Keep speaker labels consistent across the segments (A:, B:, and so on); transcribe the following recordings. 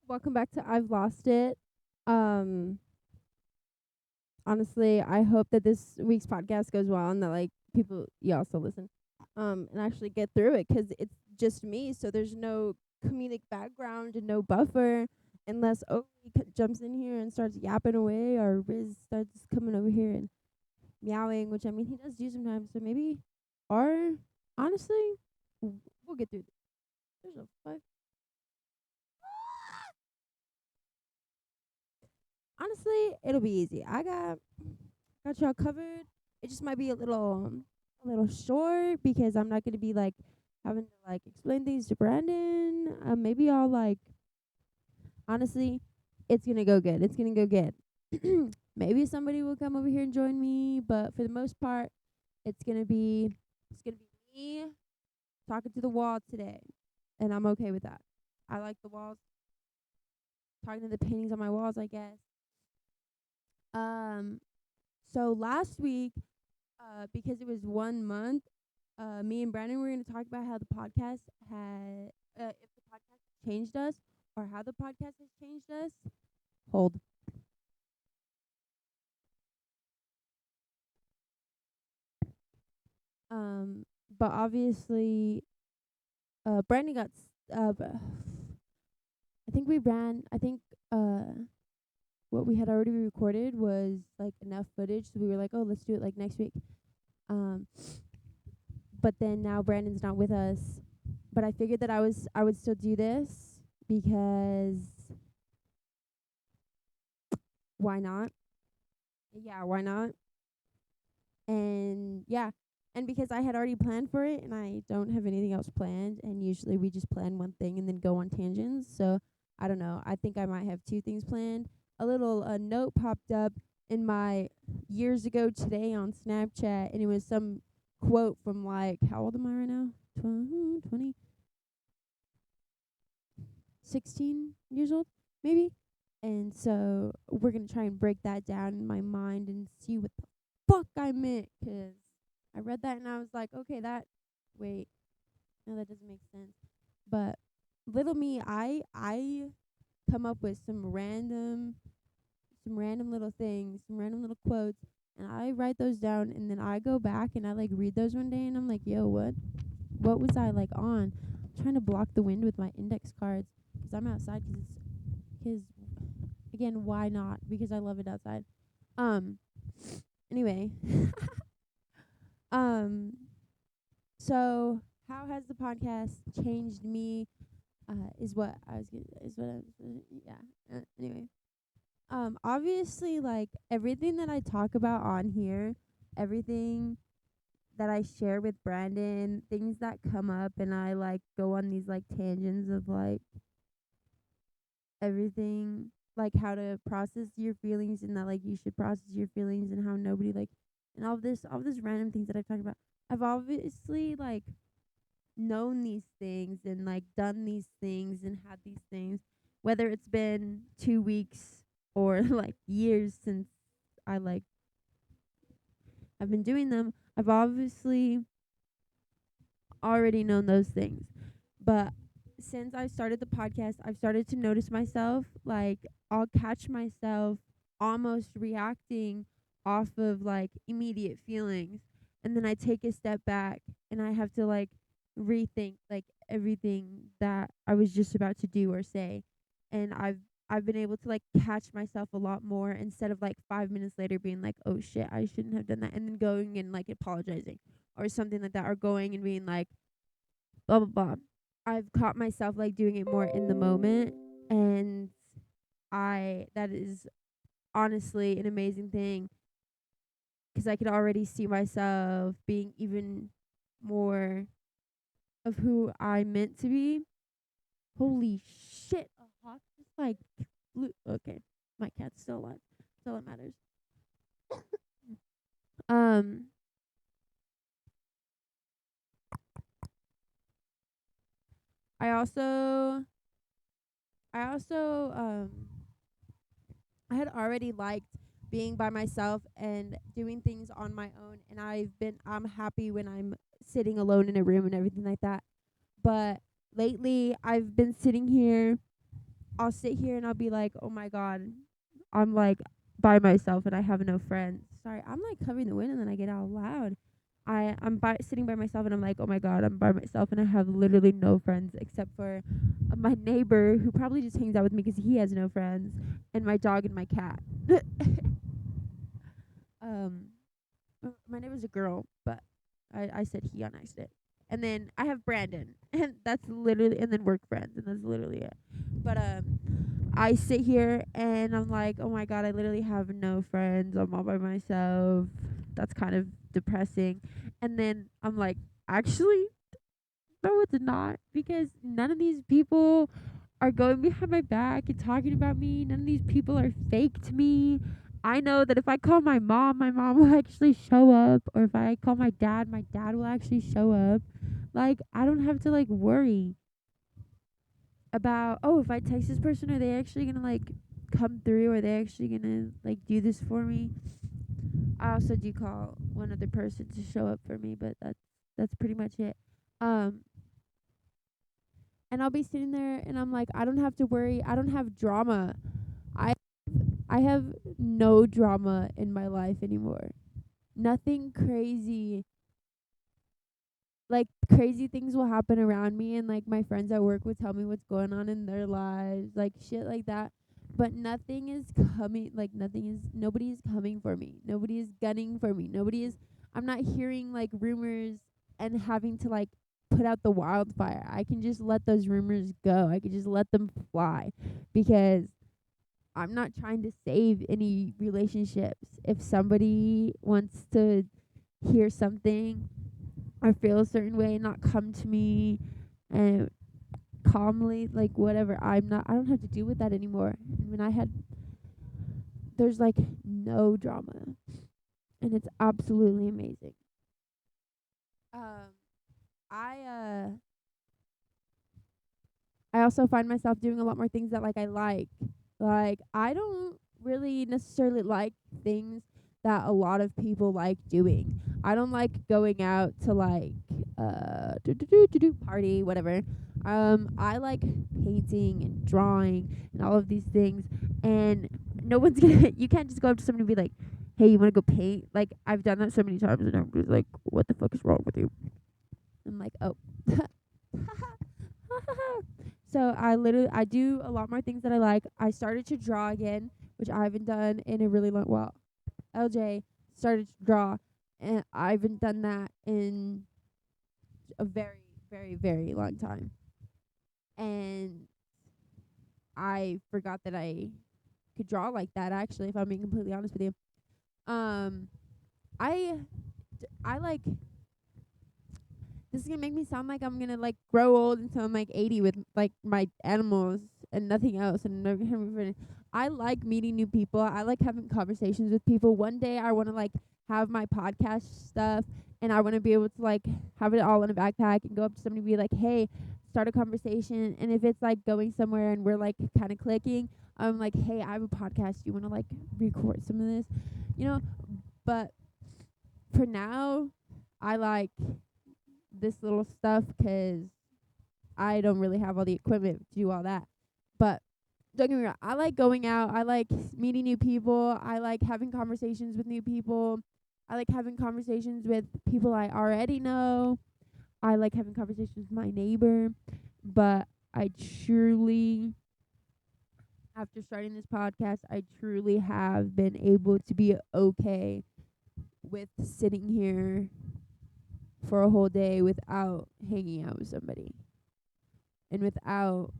A: Welcome back to I've Lost It. Um, Honestly, I hope that this week's podcast goes well and that people you also listen, and actually get through it 'cause it's just me, so there's no comedic background and no buffer, unless jumps in here and starts yapping away, or Riz starts coming over here and meowing, which I mean he does do sometimes. So maybe, or honestly, we'll get through this. There's a fuck. Honestly, it'll be easy. I got y'all covered. It just might be a little short because I'm not gonna be having to explain things to Brandon. Maybe I'll honestly, it's gonna go good. It's gonna go good. Maybe somebody will come over here and join me, but for the most part, it's gonna be me talking to the wall today, and I'm okay with that. I like the walls, talking to the paintings on my walls, I guess. Um, so last week, because it was 1 month, me and Brandon were going to talk about how the podcast had, if the podcast has changed us or how the podcast has changed us. Hold. Um, but obviously, Brandon I think what we had already recorded was enough footage, so we were like, oh, let's do it next week. Um, but then now Brandon's not with us. But I figured that I would still do this because why not? Yeah, why not? And yeah, and because I had already planned for it and I don't have anything else planned, and usually we just plan one thing and then go on tangents. So I don't know. I think I might have two things planned. A little note popped up in my years ago today on Snapchat, and it was some quote from how old am I right now? 20, 16 years old, maybe. And so we're going to try and break that down in my mind and see what the fuck I meant. 'Cause I read that and I was like, okay, wait, no, that doesn't make sense. But little me, I come up with some random little things, some random little quotes, and I write those down, and then I go back and I read those one day, and I'm like, yo, what was I on? I'm trying to block the wind with my index cards 'cause I'm outside 'cause again, why not? Because I love it outside. Um. Anyway, um. So how has the podcast changed me? Is what I was. Is what I was. Yeah. Anyway. Obviously, everything that I talk about on here, everything that I share with Brandon, things that come up, and I go on these tangents of everything, how to process your feelings, and that you should process your feelings, and how nobody and all this random things that I've talked about. I've obviously known these things and done these things and had these things, whether it's been 2 weeks or years since I I've been doing them. I've obviously already known those things. But since I started the podcast, I've started to notice myself. I'll catch myself almost reacting off of immediate feelings. And then I take a step back and I have to rethink everything that I was just about to do or say. And I've been able to catch myself a lot more instead of 5 minutes later being like, oh shit, I shouldn't have done that, and then going and apologizing or something like that, or going and being like blah blah blah. I've caught myself doing it more in the moment, and I that is honestly an amazing thing 'cause I could already see myself being even more of who I meant to be. Holy shit, a hawk just flew. Okay, my cat's still alive. That's all that matters. Um, I also, I also, I had already liked being by myself and doing things on my own, and I'm happy when I'm sitting alone in a room and everything like that. But lately, I've been sitting here I'll sit here and I'll be like, oh my God, I'm like by myself and I have no friends. Sorry, I'm like covering the wind and then I get out loud. I'm sitting by myself and I'm like, oh my God, I'm by myself and I have literally no friends except for my neighbor who probably just hangs out with me 'cause he has no friends, and my dog and my cat. um, my neighbor's a girl, but I said he on accident. And then I have Brandon, and that's literally, and then work friends, and that's literally it. But I sit here and I'm like, oh my God, I literally have no friends. I'm all by myself. That's kind of depressing. And then I'm like, actually, no, it's not, because none of these people are going behind my back and talking about me. None of these people are fake to me. I know that if I call my mom will actually show up. Or if I call my dad will actually show up. Like, I don't have to like worry about, oh, if I text this person, are they actually gonna like come through? Are they actually gonna like do this for me? I also do call one other person to show up for me, but that's pretty much it. Um, and I'll be sitting there and I'm like, I don't have to worry. I don't have drama. I I have no drama in my life anymore. Nothing crazy. Like, crazy things will happen around me and like my friends at work would tell me what's going on in their lives, like shit like that. But nothing is coming, like nobody is coming for me. Nobody is gunning for me. I'm not hearing like rumors and having to like put out the wildfire. I can just let those rumors go. I can just let them fly because I'm not trying to save any relationships. If somebody wants to hear something or feel a certain way and not come to me and calmly, like whatever, I don't have to deal with that anymore. And there's like no drama and it's absolutely amazing. Um I I also find myself doing a lot more things that like I like. Like, I don't really necessarily like things that a lot of people like doing. I don't like going out to like party, whatever. I like painting and drawing and all of these things, and no one's gonna you can't just go up to somebody and be like, "Hey, you wanna go paint?" Like, I've done that so many times and everybody's like, "What the fuck is wrong with you?" I'm like, "Oh." So I do a lot more things that I like. I started to draw again, which I haven't done in a really long while. LJ started to draw, and I haven't done that in a very, very, very long time. And I forgot that I could draw like that, actually, if I'm being completely honest with you. Um, I, I like, this is gonna make me sound like I'm gonna like grow old until I'm like 80 with like my animals and nothing else. And never having fun. I like meeting new people. I like having conversations with people. One day I want to like have my podcast stuff, and I want to be able to like have it all in a backpack and go up to somebody and be like, "Hey, start a conversation." And if it's like going somewhere and we're like kind of clicking, I'm like, "Hey, I have a podcast. Do you want to like record some of this?" You know. But for now, I like this little stuff 'cause I don't really have all the equipment to do all that. But don't get me wrong, I like going out. I like meeting new people. I like having conversations with new people. I like having conversations with people I already know. I like having conversations with my neighbor. But I truly, after starting this podcast, I truly have been able to be okay with sitting here for a whole day without hanging out with somebody and without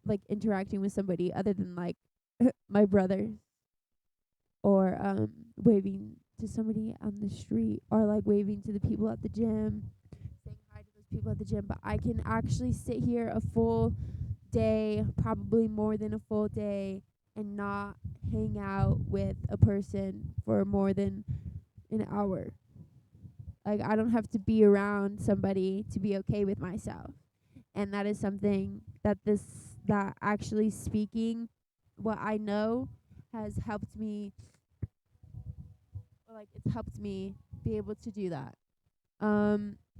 A: like interacting with somebody other than like my brother, or waving to somebody on the street, or like waving to the people at the gym, saying hi to those people at the gym. But I can actually sit here a full day, probably more than a full day, and not hang out with a person for more than an hour. Like, I don't have to be around somebody to be okay with myself. And that is something that actually speaking what I know has helped me, or like it's helped me be able to do that.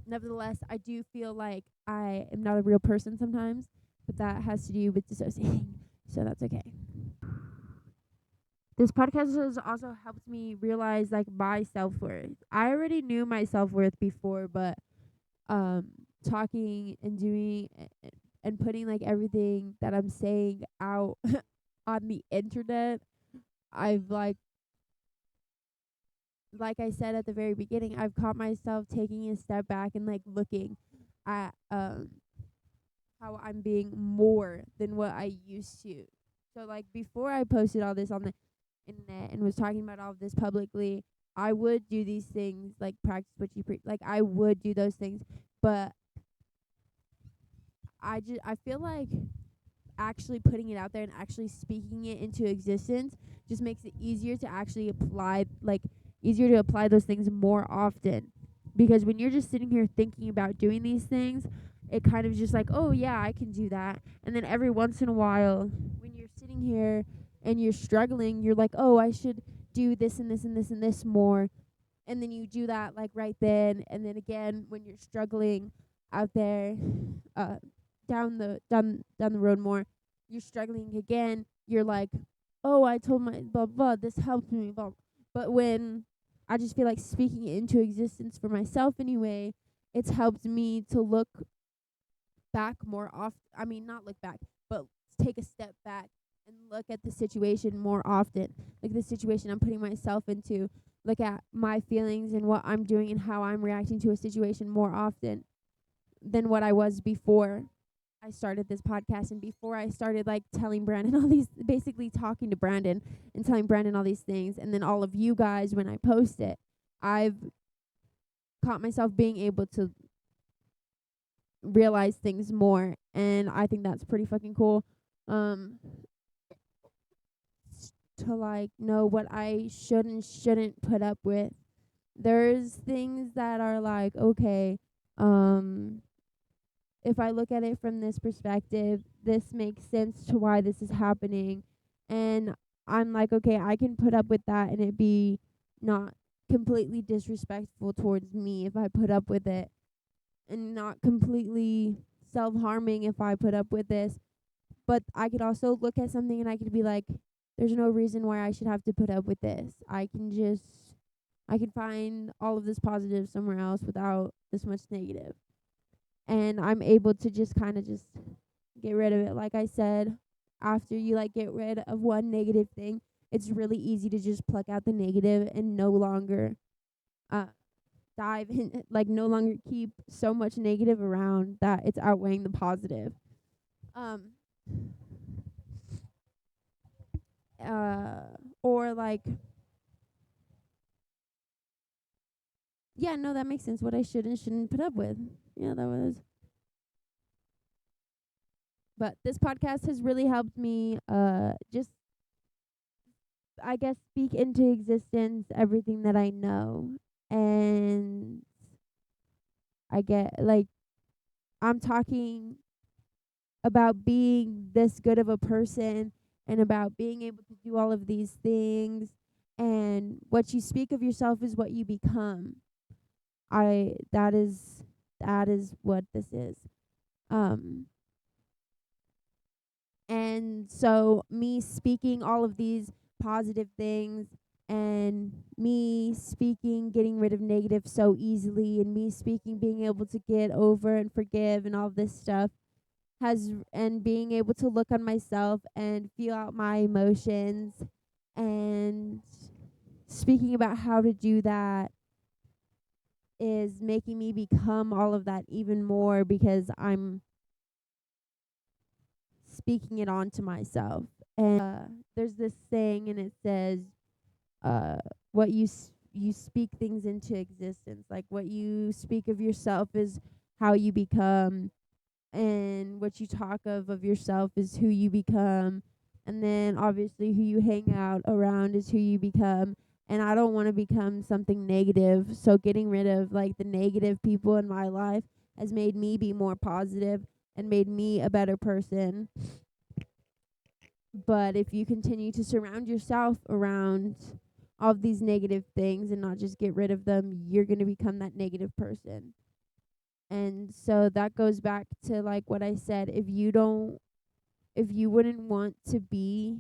A: Nevertheless, I do feel like I am not a real person sometimes, but that has to do with dissociating So that's okay. This podcast has also helped me realize like my self-worth. I already knew my self-worth before, but um talking and doing and putting like everything that I'm saying out on the internet, I've like I said at the very beginning, I've caught myself taking a step back and like looking at how I'm being more than what I used to. So like before I posted all this on the internet and was talking about all of this publicly, I would do these things like practice what you preach. Like I would do those things, but I feel like actually putting it out there and actually speaking it into existence just makes it easier to actually apply, like easier to apply those things more often. Because when you're just sitting here thinking about doing these things, it kind of just like, oh yeah, I can do that. And then every once in a while, when you're sitting here and you're struggling, you're like, oh, I should do this and this and this and this more. And then you do that like right then. And then again, when you're struggling out there, uh, down the road more, you're struggling again, you're like, oh, I told my blah blah, this helped me blah. But when I just feel like speaking it into existence for myself anyway, it's helped me to look back more often. I mean, not look back, but take a step back and look at the situation more often. Like the situation I'm putting myself into, look at my feelings and what I'm doing and how I'm reacting to a situation more often than what I was before I started this podcast and before I started like telling Brandon all these, basically talking to Brandon and telling Brandon all these things, and then all of you guys when I post it. I've caught myself being able to realize things more, and I think that's pretty fucking cool. Um to like know what I should and shouldn't put up with. There's things that are like, okay, um if I look at it from this perspective, this makes sense to why this is happening. And I'm like, okay, I can put up with that and it be not completely disrespectful towards me if I put up with it, and not completely self-harming if I put up with this. But I could also look at something and I could be like, there's no reason why I should have to put up with this. I can find all of this positive somewhere else without this much negative. And I'm able to just kind of just get rid of it. Like I said, after you like get rid of one negative thing, it's really easy to just pluck out the negative and no longer uh dive in, like no longer keep so much negative around that it's outweighing the positive. Um uh or like, yeah, no, that makes sense. What I should and shouldn't put up with. Yeah, that was. But this podcast has really helped me just, I guess, speak into existence everything that I know. And I get like, I'm talking about being this good of a person and about being able to do all of these things, and what you speak of yourself is what you become. I that is what this is. Um And so, me speaking all of these positive things, and me speaking getting rid of negative so easily, and me speaking being able to get over and forgive and all this stuff and being able to look on myself and feel out my emotions, and speaking about how to do that is making me become all of that even more, because I'm speaking it onto myself. And there's this saying, and it says, uh, "What you speak things into existence. Like what you speak of yourself is how you become, and what you talk of yourself is who you become, and then obviously who you hang out around is who you become." And I don't want to become something negative, so getting rid of like the negative people in my life has made me be more positive and made me a better person. But if you continue to surround yourself around all of these negative things and not just get rid of them, you're going to become that negative person. And so that goes back to like what I said. If you don't if you wouldn't want to be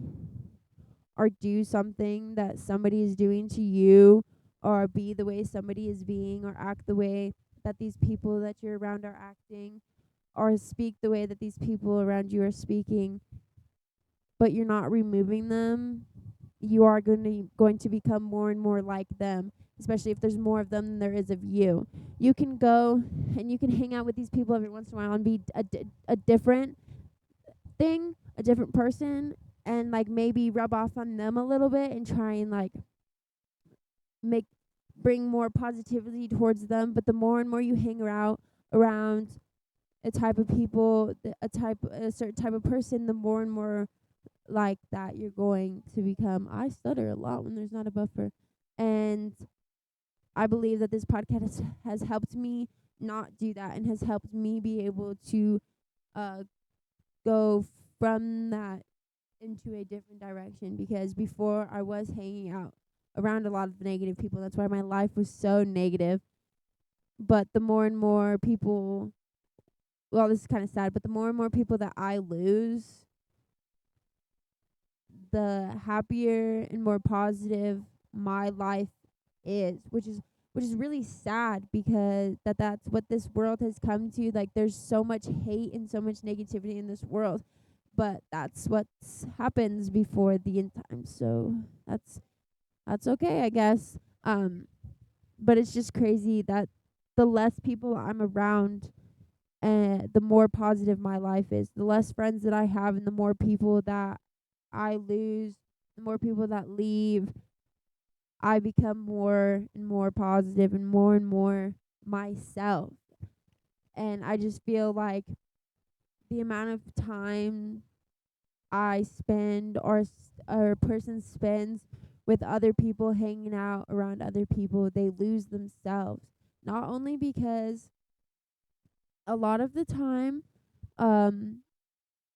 A: or do something that somebody is doing to you, or be the way somebody is being, or act the way that these people that you're around are acting, or speak the way that these people around you are speaking, but you're not removing them, you are going to become more and more like them, especially if there's more of them than there is of you. You can go and you can hang out with these people every once in a while and be a different thing, a different person, and like maybe rub off on them a little bit and try and like make bring more positivity towards them. But the more and more you hang around a type of people, a certain type of person, the more and more like that you're going to become. I stutter a lot when there's not a buffer. And I believe that this podcast has helped me not do that, and has helped me be able to uh go from that into a different direction, because before I was hanging out around a lot of negative people. That's why my life was so negative. But the more and more people, well, this is kind of sad, but the more and more people that I lose, the happier and more positive my life is, which is really sad, because that's what this world has come to. Like, there's so much hate and so much negativity in this world, but that's what happens before the end times. So that's okay, I guess. But it's just crazy that the less people I'm around, the more positive my life is. The less friends that I have, and the more people that I lose, the more people that leave, I become more and more positive and more myself. And I just feel like the amount of time I spend, or a person spends with other people, hanging out around other people, they lose themselves. Not only because a lot of the time, um,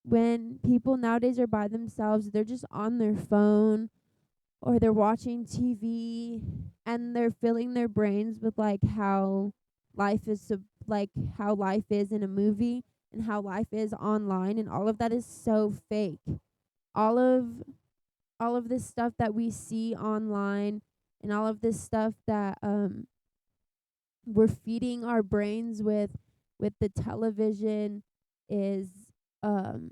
A: when people nowadays are by themselves, they're just on their phone, or they're watching TV, and they're filling their brains with like how life is like how life is in a movie, and how life is online, and all of that is so fake. All of all of this stuff that we see online, and all of this stuff that we're feeding our brains with the television, is um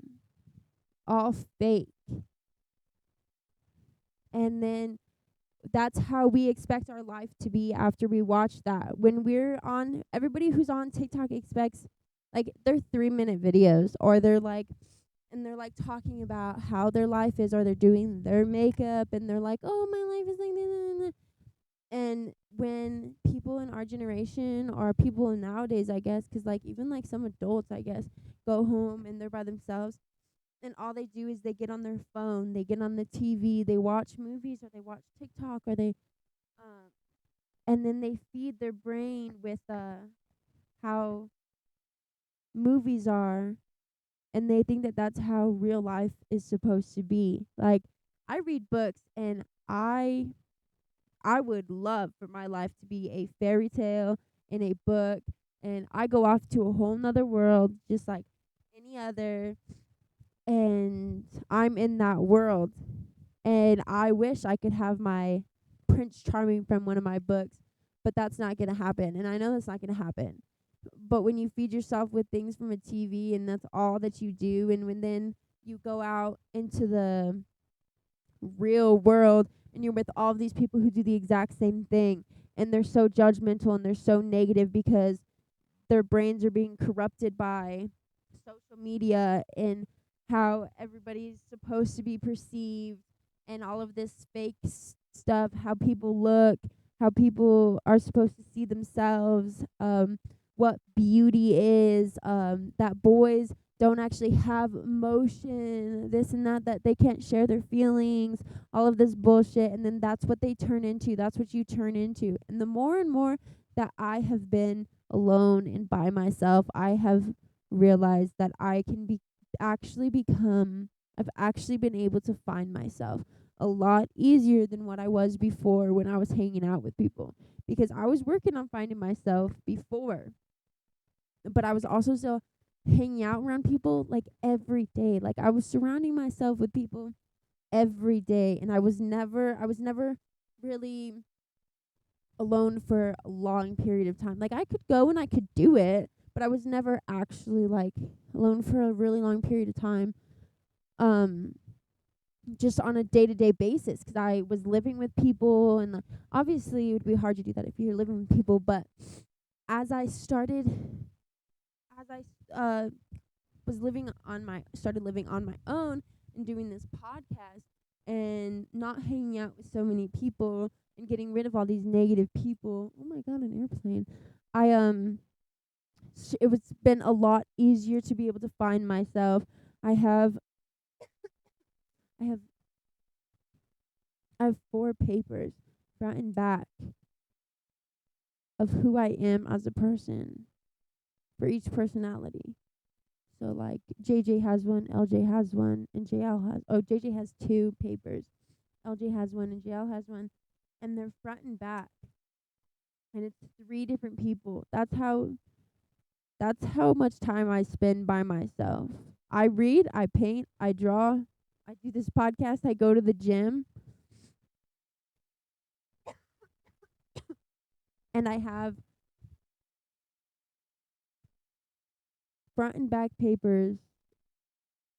A: all fake. And then that's how we expect our life to be after we watch that. When we're on, everybody who's on TikTok expects like they're 3-minute videos, or they're like, and they're like talking about how their life is, or they're doing their makeup, and they're like, oh, my life is like this. And when people in our generation, or people nowadays, I guess, 'cause like even like some adults, I guess, go home and they're by themselves, and all they do is they get on their phone, they get on the TV, they watch movies, or they watch TikTok, or they um and then they feed their brain with how movies are, and they think that that's how real life is supposed to be. Like, I read books, and I would love for my life to be a fairy tale in a book, and I go off to a whole nother world just like any other, and I'm in that world. And I wish I could have my Prince Charming from one of my books, but that's not going to happen. And I know that's not going to happen. But when you feed yourself with things from a TV, and that's all that you do, and when then you go out into the real world, and you're with all of these people who do the exact same thing, and they're so judgmental, and they're so negative, because their brains are being corrupted by social media, and how everybody's supposed to be perceived, and all of this fake stuff, how people look, how people are supposed to see themselves, what beauty is, that boys don't actually have emotion, this and that they can't share their feelings, all of this bullshit. And then that's what they turn into. That's what you turn into. And the more and more that I have been alone and by myself, I have realized that I can I've actually been able to find myself a lot easier than what I was before, when I was hanging out with people, because I was working on finding myself before, but I was also hanging out around people like every day. Like I was surrounding myself with people every day, and I was never really alone for a long period of time. Like I could go and I could do it, but I was never actually like alone for a really long period of time. Um just on a day-to-day basis, 'cause I was living with people, and obviously it would be hard to do that if you're living with people, but as I started as I was living on my started living on my own and doing this podcast and not hanging out with so many people and getting rid of all these negative people. Oh my god, an airplane. I it was been a lot easier to be able to find myself. I have I have I have 4 papers front and back of who I am as a person for each personality. So like JJ has one, LJ has one, and JJ has 2 papers. LJ has one and JL has one, and they're front and back, and it's 3 different people. That's how much time I spend by myself. I read, I paint, I draw, I do this podcast, I go to the gym, and I have front and back papers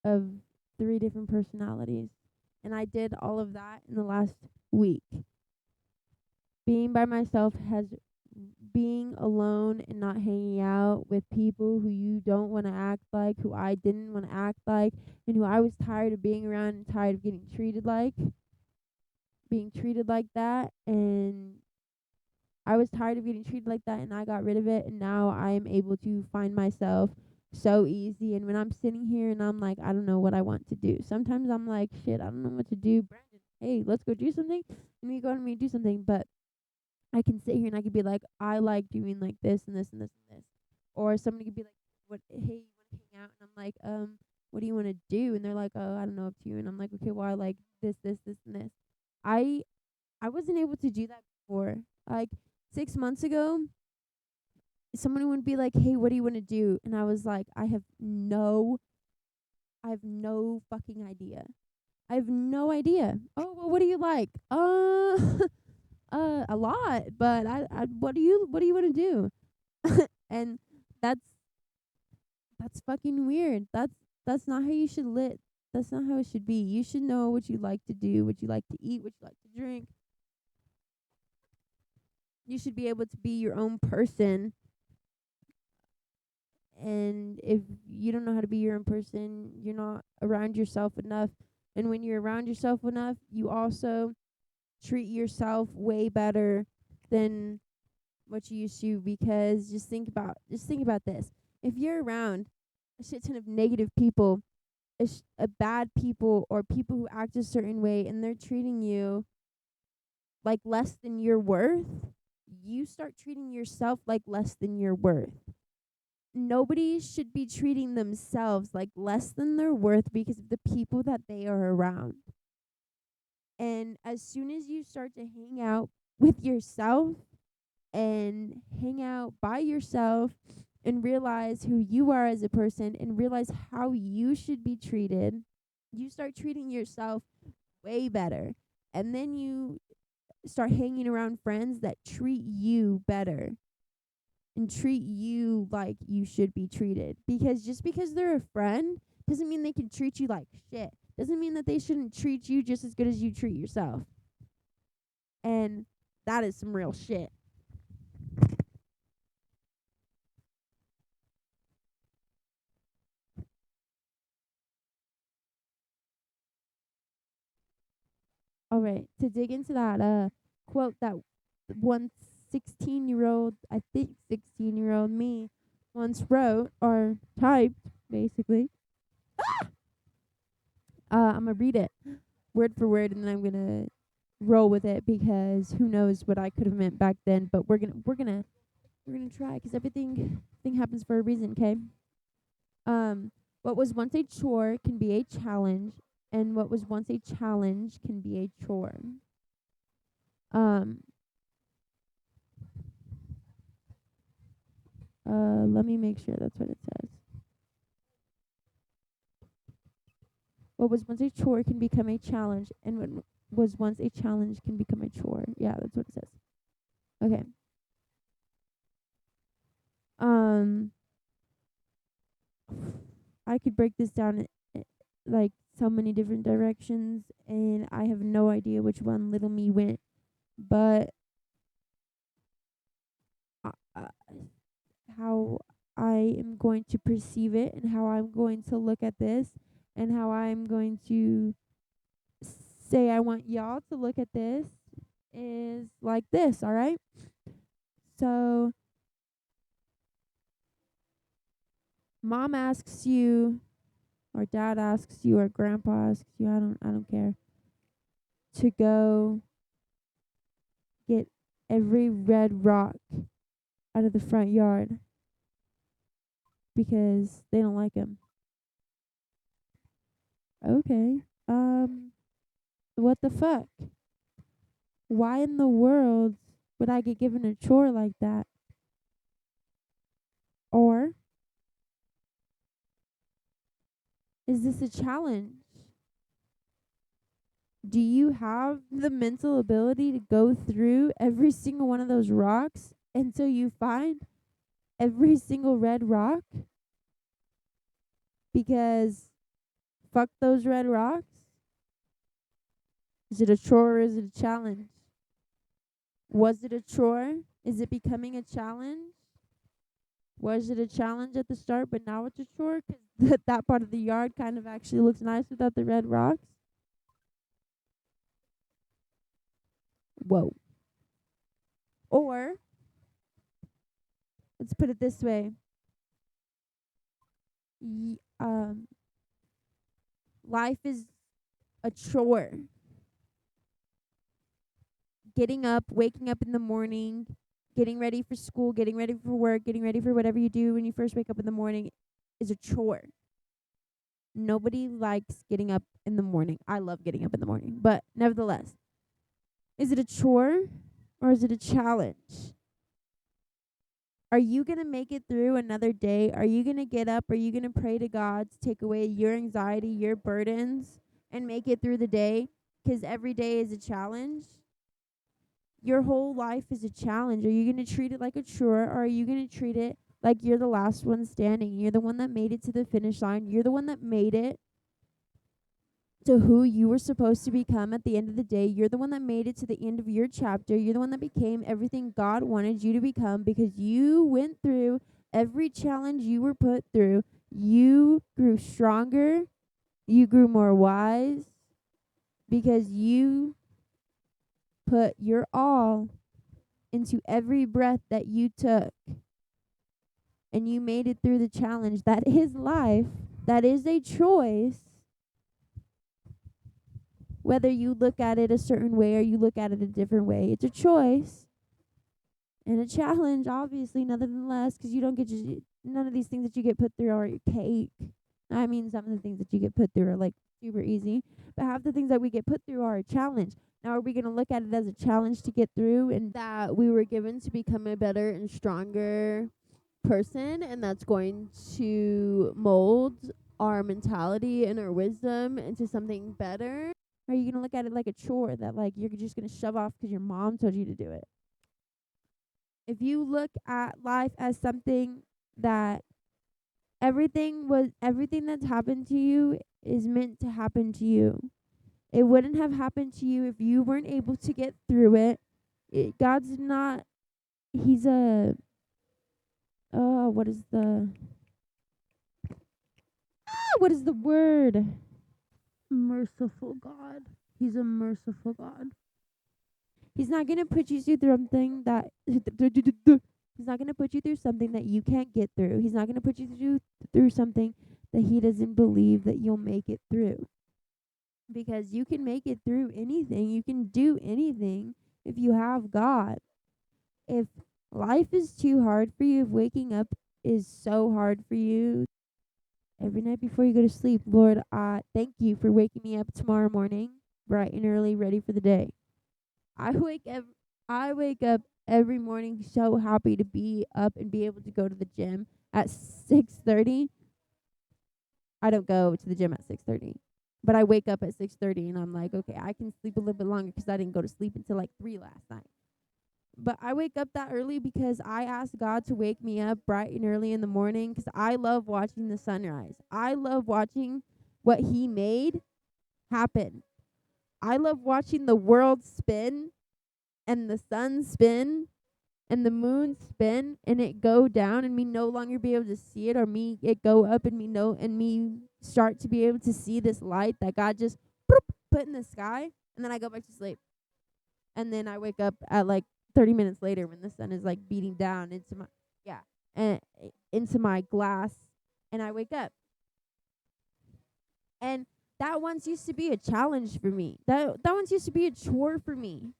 A: of 3 different personalities. And I did all of that in the last week. Being by myself has being alone and not hanging out with people who you don't want to act like, who I didn't want to act like, and who I was tired of being around and tired of being treated like that. And I was tired of getting treated like that, and I got rid of it, and now I am able to find myself so easy. And when I'm sitting here and I'm like, I don't know what I want to do. Sometimes I'm like, shit, I don't know what to do. Brandon, hey, let's go do something. And we go and we do something. But I can sit here and I could be like, I like doing like this and this and this and this. Or somebody could be like, what, hey, you want to hang out? And I'm like, what do you want to do? And they're like, oh, I don't know, up to you. And I'm like, okay, well, I like this, and this. I I wasn't able to do that before. Like 6 months ago, someone would be like, "Hey, what do you want to do?" And I was like, I have no fucking idea. I have no idea. Oh, well, what do you like? A lot, but what do you want to do? And that's that's fucking weird. That's not how you should live. That's not how it should be. You should know what you like to do, what you like to eat, what you like to drink. You should be able to be your own person. And if you don't know how to be your own person, you're not around yourself enough. And when you're around yourself enough, you also treat yourself way better than what you used to, because just think about this. If you're around a shit ton of negative people, a bad people, or people who act a certain way, and they're treating you like less than your worth, you start treating yourself like less than your worth. Nobody should be treating themselves like less than their worth because of the people that they are around. And as soon as you start to hang out with yourself and hang out by yourself and realize who you are as a person and realize how you should be treated, you start treating yourself way better. And then you start hanging around friends that treat you better and treat you like you should be treated. Because just because they're a friend doesn't mean they can treat you like shit. Doesn't mean that they shouldn't treat you just as good as you treat yourself. And that is some real shit. All right, to dig into that quote that one 16-year-old, I think 16-year-old me once wrote or typed, basically. I'm gonna read it word for word, and then I'm gonna roll with it, because who knows what I could have meant back then. But we're gonna try, 'cause everything happens for a reason. 'Kay. What was once a chore can be a challenge, and what was once a challenge can be a chore. Um. Let me make sure that's what it says. What was once a chore can become a challenge, and what was once a challenge can become a chore. Yeah, that's what it says. Okay. Um, I could break this down like so many different directions, and I have no idea which one little me went. But uh, uh, how I am going to perceive it, and how I'm going to look at this, and how I'm going to say I want y'all to look at this is like this, all right? So, mom asks you, or dad asks you, or grandpa asks you, I don't care, to go get every red rock out of the front yard because they don't like 'em. Okay. What the fuck? Why in the world would I get given a chore like that? Or is this a challenge? Do you have the mental ability to go through every single one of those rocks until you find every single red rock? Because fuck those red rocks. Is it a chore or is it a challenge? Was it a chore? Is it becoming a challenge? Was it a challenge at the start, but now it's a chore? 'Cause that part of the yard kind of actually looks nice without the red rocks. Whoa. Or, let's put it this way. Y- um, Life is a chore. Getting up, waking up in the morning, getting ready for school, getting ready for work, getting ready for whatever you do when you first wake up in the morning is a chore. Nobody likes getting up in the morning. I love getting up in the morning. But nevertheless, is it a chore or is it a challenge? Are you going to make it through another day? Are you going to get up? Are you going to pray to God to take away your anxiety, your burdens, and make it through the day? Because every day is a challenge. Your whole life is a challenge. Are you going to treat it like a chore, or are you going to treat it like you're the last one standing? You're the one that made it to the finish line. You're the one that made it to who you were supposed to become at the end of the day. You're the one that made it to the end of your chapter. You're the one that became everything God wanted you to become because you went through every challenge you were put through. You grew stronger. You grew more wise because you put your all into every breath that you took. And you made it through the challenge. That is life. That is a choice. Whether you look at it a certain way or you look at it a different way, it's a choice and a challenge, obviously, nonetheless, because you don't get none of these things that you get put through are your cake. I mean, some of the things that you get put through are like super easy, but half the things that we get put through are a challenge. Now, are we going to look at it as a challenge to get through and that we were given to become a better and stronger person, and that's going to mold our mentality and our wisdom into something better? Or are you going to look at it like a chore that like you're just going to shove off because your mom told you to do it? If you look at life as something that everything that's happened to you is meant to happen to you. It wouldn't have happened to you if you weren't able to get through it. God's not he's a what is the word? Merciful God. He's a merciful God. He's not going to put you through something that he's not going to put you through something that you can't get through. He's not going to put you through something that he doesn't believe that you'll make it through. Because you can make it through anything. You can do anything if you have God. If life is too hard for you, if waking up is so hard for you, every night before you go to sleep, Lord, I thank you for waking me up tomorrow morning, bright and early, ready for the day. I wake up every morning so happy to be up and be able to go to the gym at 6:30. I don't go to the gym at 6:30. But I wake up at 6:30 and I'm like, okay, I can sleep a little bit longer 'cause I didn't go to sleep until like 3 last night. But I wake up that early because I ask God to wake me up bright and early in the morning 'cause I love watching the sunrise. I love watching what he made happen. I love watching the world spin and the sun spin and the moon spin and it go down and me no longer be able to see it, or me it go up and me start to be able to see this light that God just put in the sky, and then I go back to sleep. And then I wake up at like 30 minutes later when the sun is like beating down into my into my glass, and I wake up. And that once used to be a challenge for me. That once used to be a chore for me.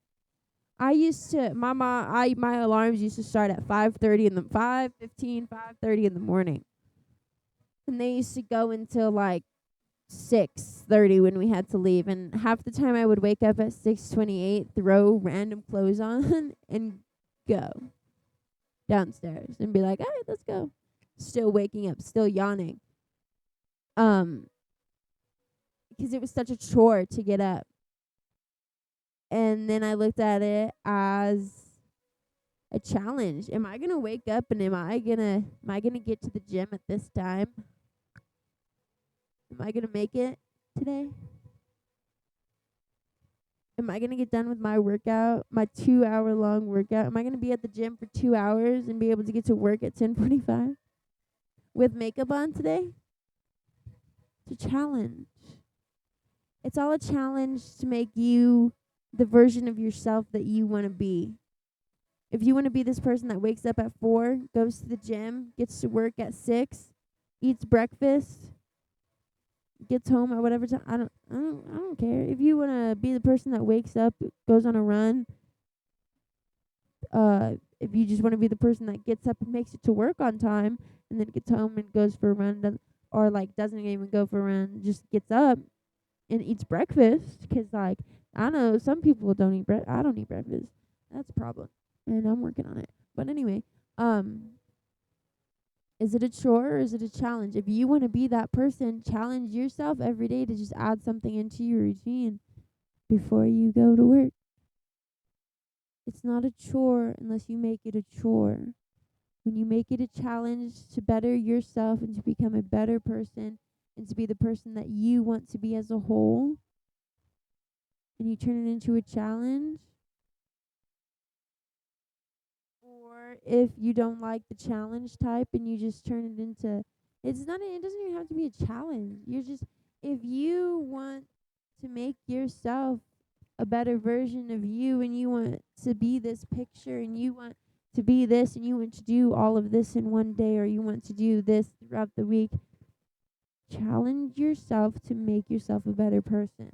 A: I used to my alarms used to start at 5:30 in the 5:15, 5:30 in the morning. And they used to go until like 6:30 when we had to leave, and half the time I would wake up at 6:28, throw random clothes on and go downstairs and be like, "All right, let's go." Still waking up, still yawning. Because it was such a chore to get up. And then I looked at it as a challenge. Am I gonna wake up and am I gonna get to the gym at this time? Am I gonna make it today? Am I gonna get done with my workout, my 2-hour long workout? Am I gonna be at the gym for 2 hours and be able to get to work at 10:45 with makeup on today? It's a challenge. It's all a challenge to make you the version of yourself that you want to be. If you want to be this person that wakes up at 4, goes to the gym, gets to work at 6, eats breakfast, gets home at whatever time, I don't care. If you want to be the person that wakes up, goes on a run, if you just want to be the person that gets up and makes it to work on time and then gets home and goes for a run, or like doesn't even go for a run, just gets up and eats breakfast, 'cause like I know some people don't eat I don't eat breakfast. That's a problem, and I'm working on it. But anyway, is it a chore or is it a challenge? If you want to be that person, challenge yourself every day to just add something into your routine before you go to work. It's not a chore unless you make it a chore. When you make it a challenge to better yourself and to become a better person and to be the person that you want to be as a whole, and you turn it into a challenge, or if you don't like the challenge type and you just turn it into, it doesn't even have to be a challenge. If you want to make yourself a better version of you, and you want to be this picture, and you want to be this, and you want to do all of this in one day, or you want to do this throughout the week, challenge yourself to make yourself a better person.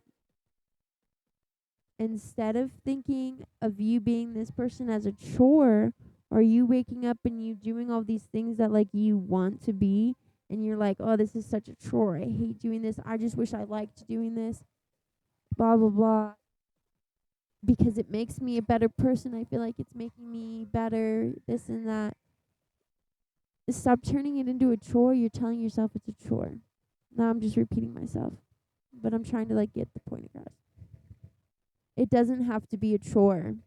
A: Instead of thinking of you being this person as a chore, or you waking up and you doing all these things that like you want to be, and you're like, oh, this is such a chore, I hate doing this, I just wish I liked doing this, blah blah blah, because it makes me a better person, I feel like it's making me better, this and that. Stop turning it into a chore. You're telling yourself it's a chore. Now I'm just repeating myself, but I'm trying to like get the point across. It doesn't have to be a chore.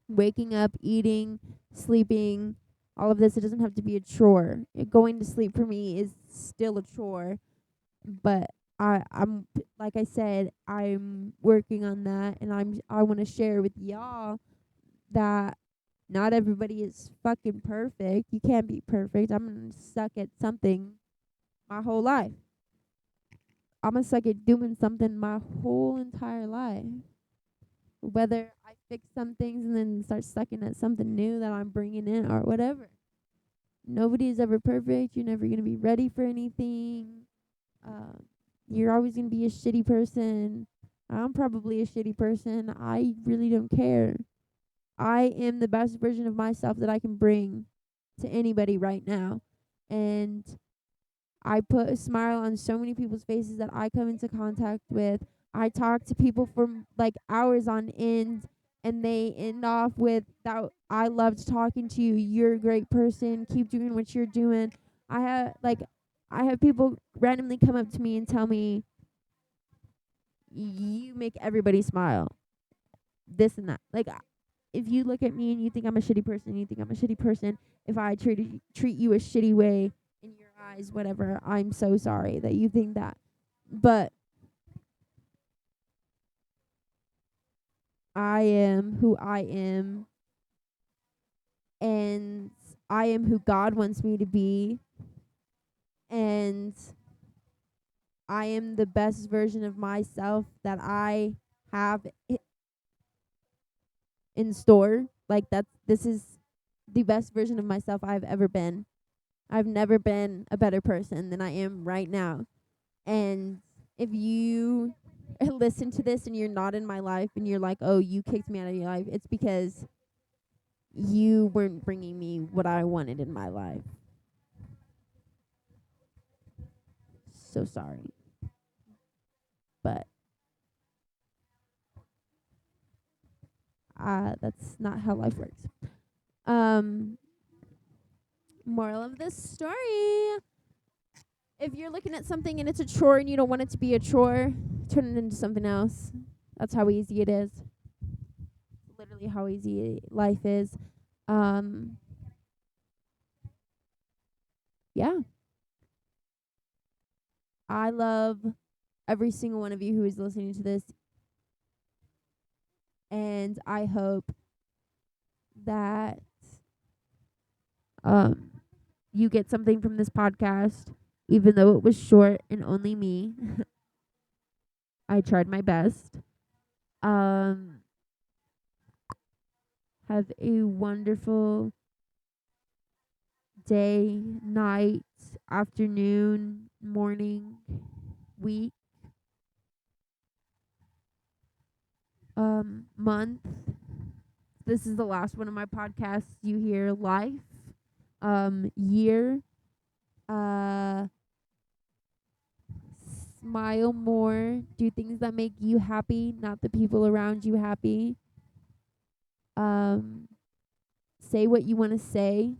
A: Waking up, eating, sleeping, all of this, it doesn't have to be a chore. Going to sleep for me is still a chore, but I'm like I said, I'm working on that, and I want to share with y'all that not everybody is fucking perfect. You can't be perfect. I'm gonna suck at something my whole life. I'm gonna suck at doing something my whole entire life. Whether I fix some things and then start sucking at something new that I'm bringing in or whatever. Nobody is ever perfect. You're never gonna be ready for anything. You're always gonna be a shitty person. I'm probably a shitty person. I really don't care. I am the best version of myself that I can bring to anybody right now. And I put a smile on so many people's faces that I come into contact with. I talk to people for like hours on end, and they end off with that. I loved talking to you. You're a great person. Keep doing what you're doing. I have people randomly come up to me and tell me you make everybody smile. This and that. Like, if you look at me and you think I'm a shitty person, you think I'm a shitty person. If I treat you a shitty way in your eyes, whatever, I'm so sorry that you think that. But I am who I am, and I am who God wants me to be, and I am the best version of myself that I have in store. Like, this is the best version of myself I've ever been. I've never been a better person than I am right now. And if you listen to this and you're not in my life and you're like, "Oh, you kicked me out of your life," it's because you weren't bringing me what I wanted in my life. So sorry. But that's not how life works. Um Moral of this story: if you're looking at something and it's a chore and you don't want it to be a chore, turn it into something else. That's how easy it is. Literally how easy life is. Um yeah. I love every single one of you who is listening to this, and I hope that um you get something from this podcast, even though it was short and only me. I tried my best. Um have a wonderful day, night, afternoon, morning, week, month. This is the last one of my podcasts you hear life. Year. Uh Smile more, do things that make you happy, not the people around you happy. Um say what you want to say,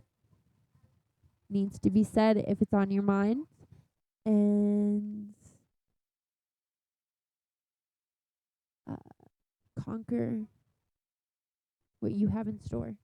A: needs to be said if it's on your mind, and uh, conquer what you have in store.